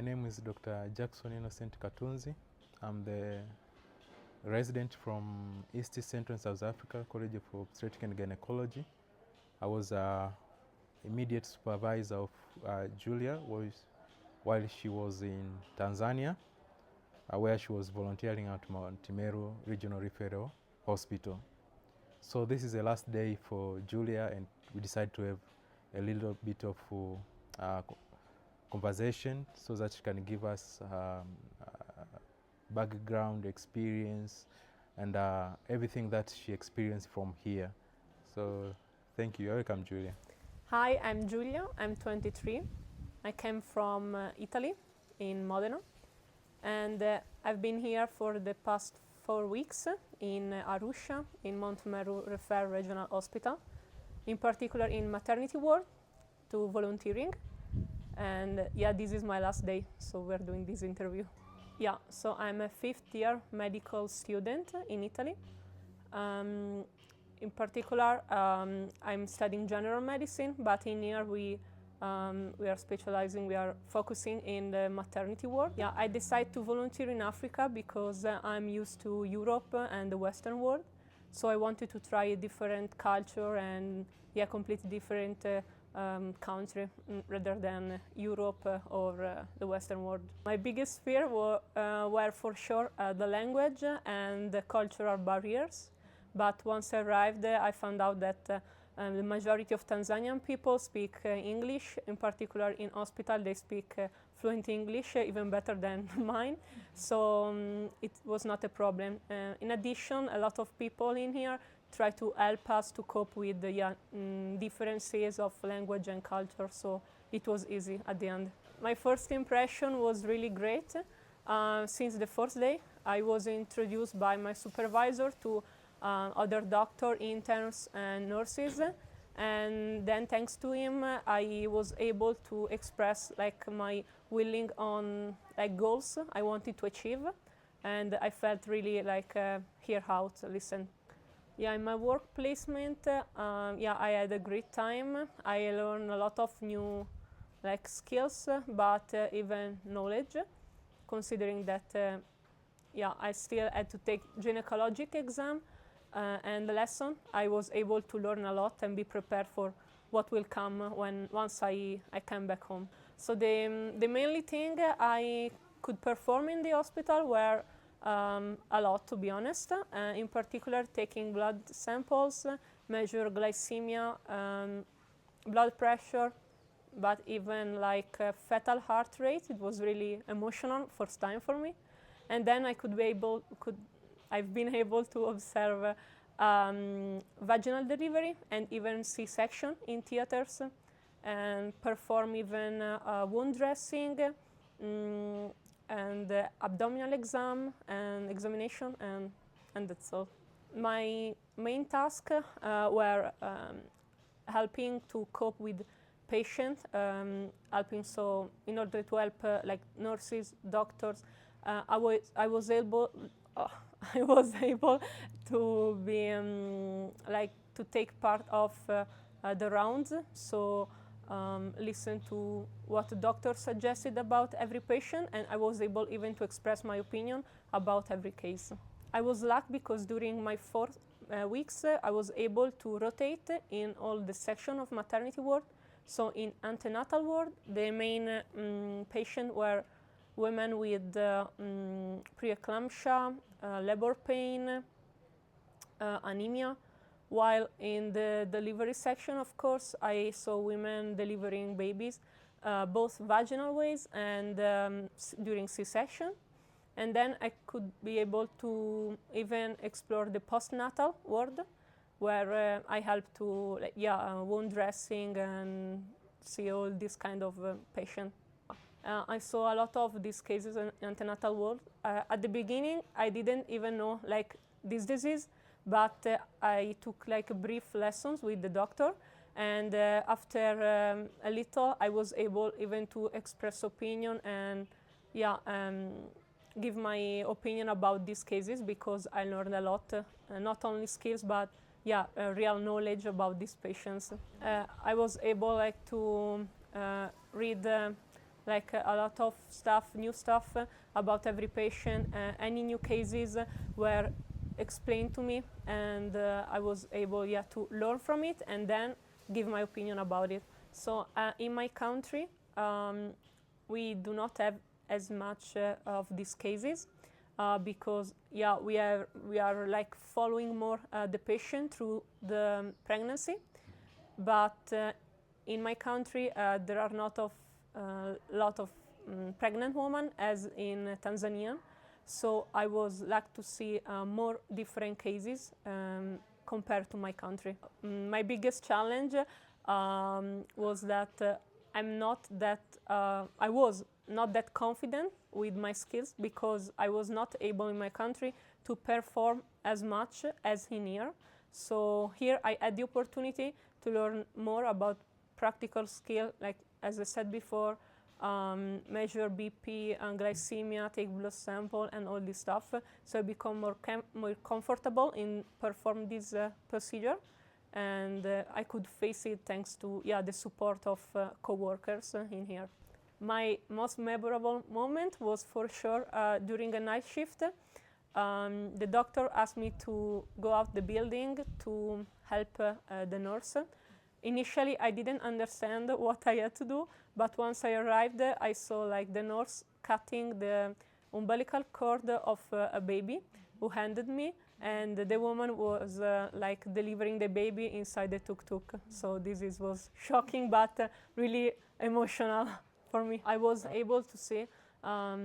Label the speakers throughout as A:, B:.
A: My name is Dr. Jackson Innocent Katunzi. I'm the resident from East Central South Africa College of Obstetrics and Gynecology. I was immediate supervisor of Julia while she was in Tanzania, where she was volunteering at Mount Meru Regional Referral Hospital. So this is the last day for Julia, and we decided to have a little bit of conversation so that she can give us background experience and everything that she experienced from here. So thank you. Welcome, Julia.
B: Hi, I'm Giulia. I'm 23. I came from Italy, in Modena, and I've been here for the past 4 weeks in Arusha, in Mount Meru Referral Regional Hospital, in particular in maternity ward, to volunteering. And yeah, this is my last day, so we're doing this interview. Yeah, so I'm a 5th year medical student in Italy. In particular, I'm studying general medicine, but in here we are focusing in the maternity ward. Yeah, I decided to volunteer in Africa because I'm used to Europe and the Western world. So I wanted to try a different culture and completely different country rather than Europe or the Western world. My biggest fear were for sure the language and the cultural barriers. But once I arrived, I found out that the majority of Tanzanian people speak English. In particular, in hospital, they speak fluent English, even better than mine. So it was not a problem. In addition, a lot of people in here try to help us to cope with the differences of language and culture. So it was easy at the end. My first impression was really great. Since the first day, I was introduced by my supervisor to other doctors, interns, and nurses, and then thanks to him, I was able to express my willing on goals I wanted to achieve, and I felt really hear out, listen. Yeah, in my work placement, I had a great time. I learned a lot of new skills, but even knowledge, considering that I still had to take gynecologic exam. And the lesson, I was able to learn a lot and be prepared for what will come once I come back home. So the mainly thing I could perform in the hospital were a lot, to be honest. In particular, taking blood samples, measure glycemia, blood pressure, but even fetal heart rate. It was really emotional, first time for me. And then I've been able to observe vaginal delivery and even C-section in theaters, and perform even wound dressing and abdominal exam and examination, and that's all. My main task were helping to cope with patients, so in order to help nurses, doctors, I was able to be to take part of the rounds, so listen to what the doctor suggested about every patient, and I was able even to express my opinion about every case. I was lucky because during my 4 weeks I was able to rotate in all the section of maternity ward. So in antenatal ward, the main patient were women with preeclampsia, labor pain, anemia, while in the delivery section, of course, I saw women delivering babies, both vaginal ways and during C-section. And then I could be able to even explore the postnatal ward, where I helped to wound dressing and see all this kind of patient. I saw a lot of these cases in antenatal ward. At the beginning, I didn't even know this disease, but I took brief lessons with the doctor, and after a little, I was able even to express opinion and give my opinion about these cases, because I learned a lot, not only skills, but real knowledge about these patients. I was able to read like a lot of stuff, new stuff about every patient. Any new cases were explained to me, and I was able, to learn from it and then give my opinion about it. So in my country, we do not have as much of these cases because we are like following more the patient through the pregnancy, but in my country there are not of lot of pregnant women as in Tanzania, so I was lucky to see more different cases compared to my country. My biggest challenge was that I'm not that I was not that confident with my skills because I was not able in my country to perform as much as in here. So here I had the opportunity to learn more about practical skill, like as I said before, measure BP and glycemia, take blood sample, and all this stuff. So I become more comfortable in perform this procedure, and I could face it thanks to the support of co-workers in here. My most memorable moment was for sure during a night shift. The doctor asked me to go out the building to help the nurse. Initially, I didn't understand what I had to do, but once I arrived, I saw like the nurse cutting the umbilical cord of a baby who handed me, and the woman was like delivering the baby inside the tuk-tuk. So this was shocking, but really emotional for me. I was able to see a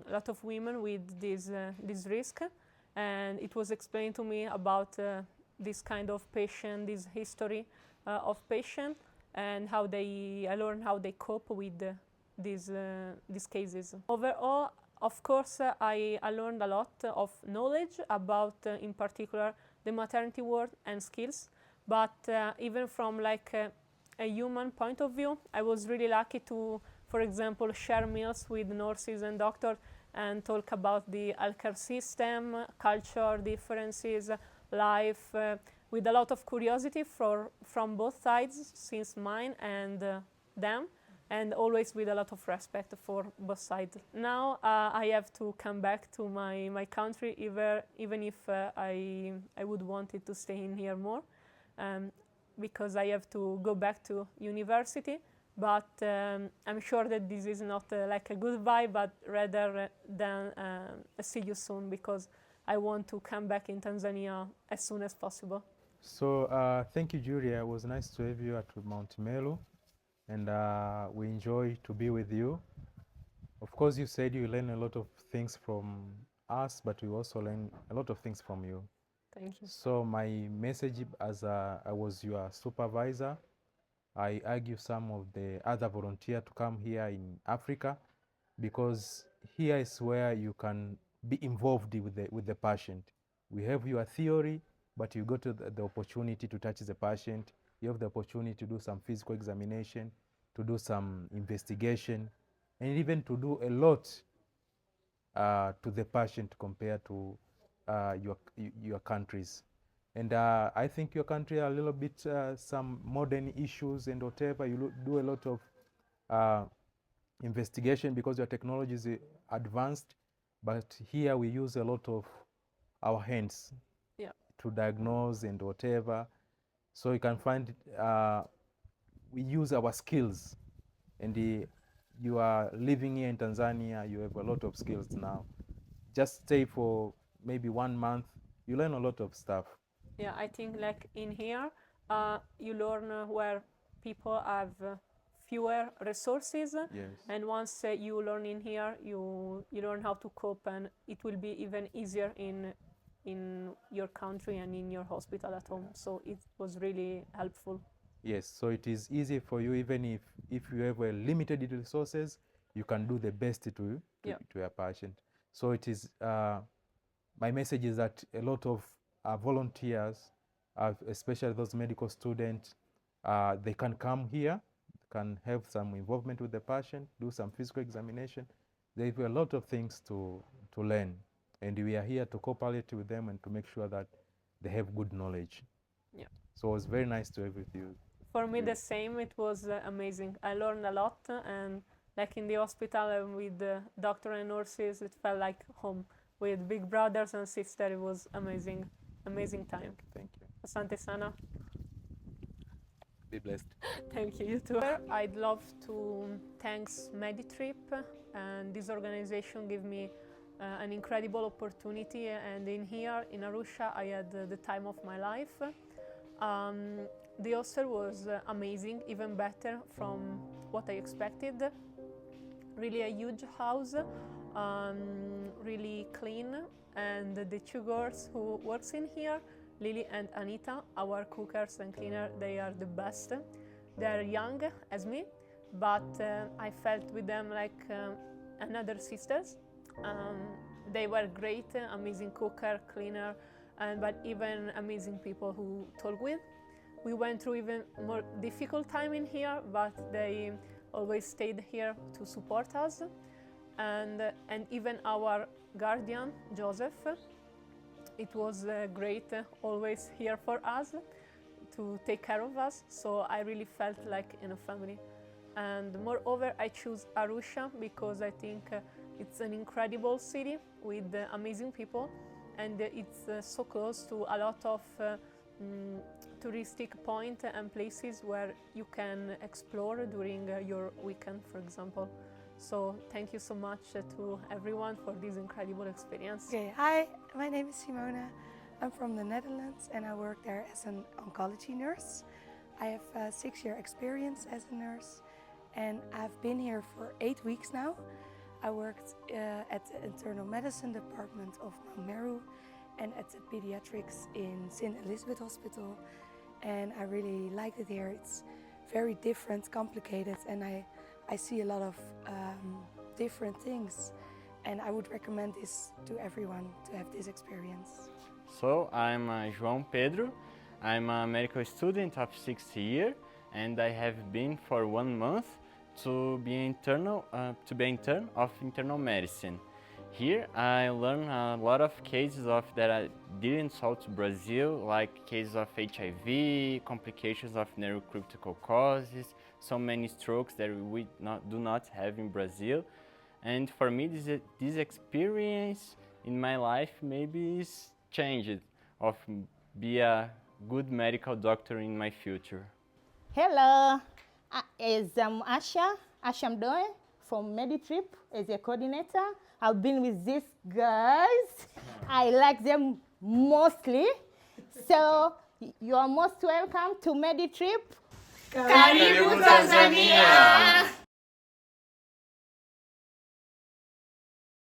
B: lot of women with this risk, and it was explained to me about this kind of patient, this history of patient, and how I learned how they cope with these cases. Overall, of course, I learned a lot of knowledge about, in particular, the maternity ward and skills. But even from like a human point of view, I was really lucky to, for example, share meals with nurses and doctors and talk about the healthcare system, culture differences, life, with a lot of curiosity from both sides, since mine and them, and always with a lot of respect for both sides. Now I have to come back to my country, even if I would want it to stay in here more, because I have to go back to university. But I'm sure that this is not like a goodbye, but rather than see you soon, because I want to come back in Tanzania as soon as possible.
A: So thank you, Julia. It was nice to have you at Mount Meru, and we enjoy to be with you. Of course, you said you learn a lot of things from us, but we also learn a lot of things from you.
B: Thank you.
A: So my message, as I was your supervisor, I argue some of the other volunteers to come here in Africa, because here is where you can be involved with the patient. We have your theory, but you got the opportunity to touch the patient. You have the opportunity to do some physical examination, to do some investigation, and even to do a lot to the patient compared to your countries. And I think your country are a little bit some modern issues and whatever. You do a lot of investigation because your technology is advanced, but here we use a lot of our hands to diagnose and whatever. So you can find we use our skills, and you are living here in Tanzania, you have a lot of skills now. Just stay for maybe 1 month, you learn a lot of stuff.
B: Yeah, I think like in here, you learn where people have fewer resources,
A: Yes.
B: And once you learn in here, you learn how to cope, and it will be even easier in your country and in your hospital at home. So it was really helpful.
A: Yes, so it is easy for you, even if you have limited resources, you can do the best to your patient. So it is, my message is that a lot of volunteers, especially those medical students, they can come here, can have some involvement with the patient, do some physical examination. There are a lot of things to learn, and we are here to cooperate with them and to make sure that they have good knowledge.
B: Yeah.
A: So it was very nice to have with you.
B: For me, the same. It was amazing. I learned a lot, and like in the hospital with the doctor and nurses. It felt like home with big brothers and sisters. It was amazing, amazing time.
A: Thank you.
B: Asante sana.
A: Be blessed.
B: Thank you, you too. I'd love to thank Meditrip, and this organization gave me an incredible opportunity, and in here in Arusha I had the time of my life. The hostel was amazing, even better from what I expected. Really a huge house, really clean, and the two girls who works in here, Lily and Anita, our cookers and cleaner, they are the best. They're young as me, but I felt with them like another sisters. They were great, amazing cooker, cleaner, but even amazing people who talk with. We went through even more difficult time in here, but they always stayed here to support us. And even our guardian, Joseph, it was great, always here for us, to take care of us. So I really felt like in a family. And moreover, I choose Arusha because I think it's an incredible city with amazing people, and it's so close to a lot of touristic points and places where you can explore during your weekend, for example. So thank you so much to everyone for this incredible experience.
C: Okay, hi, my name is Simona. I'm from the Netherlands and I work there as an oncology nurse. I have a 6-year experience as a nurse, and I've been here for 8 weeks now. I worked at the internal medicine department of Mount Meru and at the pediatrics in St. Elizabeth Hospital, and I really liked it here. It's very different, complicated, and I see a lot of different things, and I would recommend this to everyone to have this experience.
D: So I'm João Pedro. I'm a medical student of 6th year, and I have been for 1 month to be intern of internal medicine. Here I learned a lot of cases that I didn't solve to Brazil, like cases of HIV, complications of neurocritical causes, so many strokes that we do not have in Brazil. And for me, this experience in my life maybe is changed of be a good medical doctor in my future.
E: Hello, I'm Asha Mdoe from Meditrip as a coordinator. I've been with these guys. I like them mostly. So you are most welcome to Meditrip.
F: Karibu Tanzania!